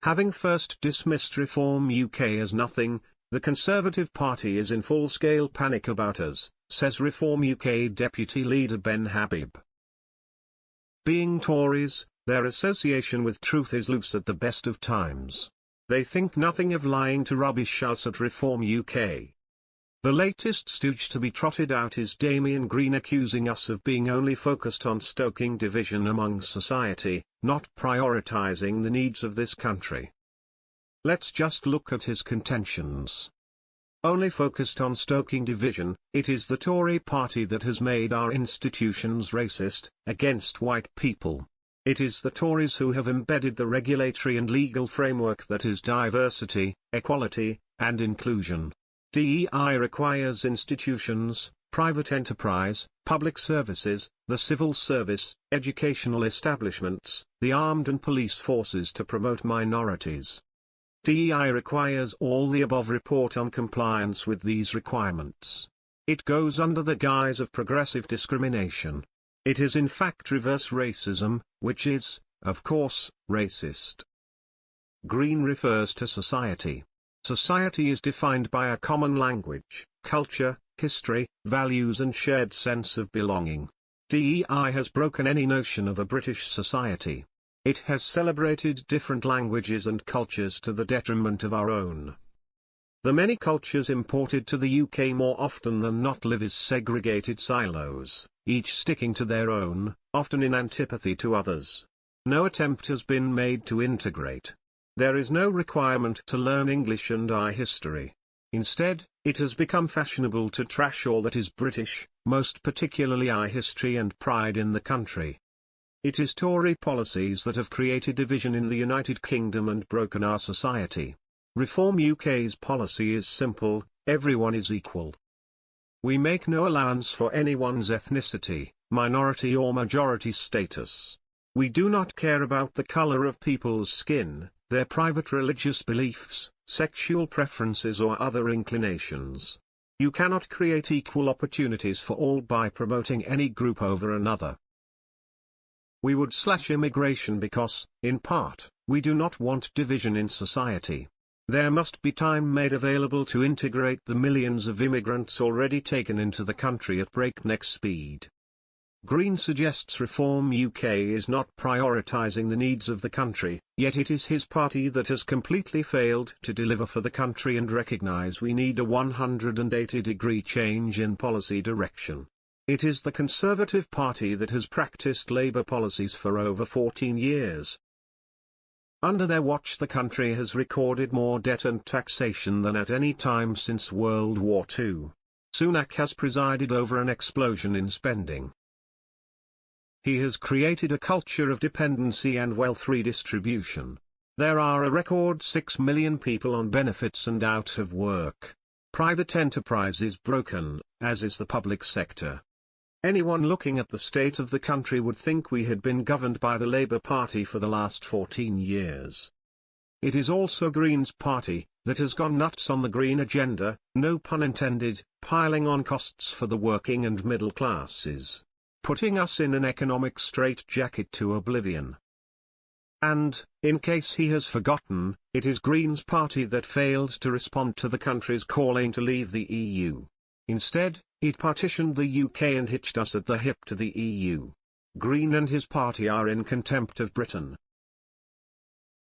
Having first dismissed Reform UK as nothing, the Conservative Party is in full-scale panic about us, says Reform UK Deputy Leader Ben Habib. Being Tories, their association with truth is loose at the best of times. They think nothing of lying to rubbish us at Reform UK. The latest stooge to be trotted out is Damian Green accusing us of being only focused on stoking division among society, not prioritising the needs of this country. Let's just look at his contentions. Only focused on stoking division, it is the Tory party that has made our institutions racist, against white people. It is the Tories who have embedded the regulatory and legal framework that is diversity, equality, and inclusion. DEI requires institutions, private enterprise, public services, the civil service, educational establishments, the armed and police forces to promote minorities. DEI requires all the above. Report on compliance with these requirements. It goes under the guise of progressive discrimination. It is in fact reverse racism, which is, of course, racist. Green refers to society. Society is defined by a common language, culture, history, values and shared sense of belonging. DEI has broken any notion of a British society. It has celebrated different languages and cultures to the detriment of our own. The many cultures imported to the UK more often than not live as segregated silos, each sticking to their own, often in antipathy to others. No attempt has been made to integrate. There is no requirement to learn English and history. Instead, it has become fashionable to trash all that is British, most particularly history and pride in the country. It is Tory policies that have created division in the United Kingdom and broken our society. Reform UK's policy is simple: everyone is equal. We make no allowance for anyone's ethnicity, minority or majority status. We do not care about the colour of people's skin, their private religious beliefs, sexual preferences or other inclinations. You cannot create equal opportunities for all by promoting any group over another. We would slash immigration because, in part, we do not want division in society. There must be time made available to integrate the millions of immigrants already taken into the country at breakneck speed. Green suggests Reform UK is not prioritising the needs of the country, yet it is his party that has completely failed to deliver for the country and recognise we need a 180-degree change in policy direction. It is the Conservative Party that has practiced Labour policies for over 14 years. Under their watch the country has recorded more debt and taxation than at any time since World War II. Sunak has presided over an explosion in spending. He has created a culture of dependency and wealth redistribution. There are a record 6 million people on benefits and out of work. Private enterprise is broken, as is the public sector. Anyone looking at the state of the country would think we had been governed by the Labour Party for the last 14 years. It is also Green's party that has gone nuts on the green agenda, no pun intended, piling on costs for the working and middle classes, putting us in an economic straitjacket to oblivion. And, in case he has forgotten, it is Green's party that failed to respond to the country's calling to leave the EU. Instead, it partitioned the UK and hitched us at the hip to the EU. Green and his party are in contempt of Britain.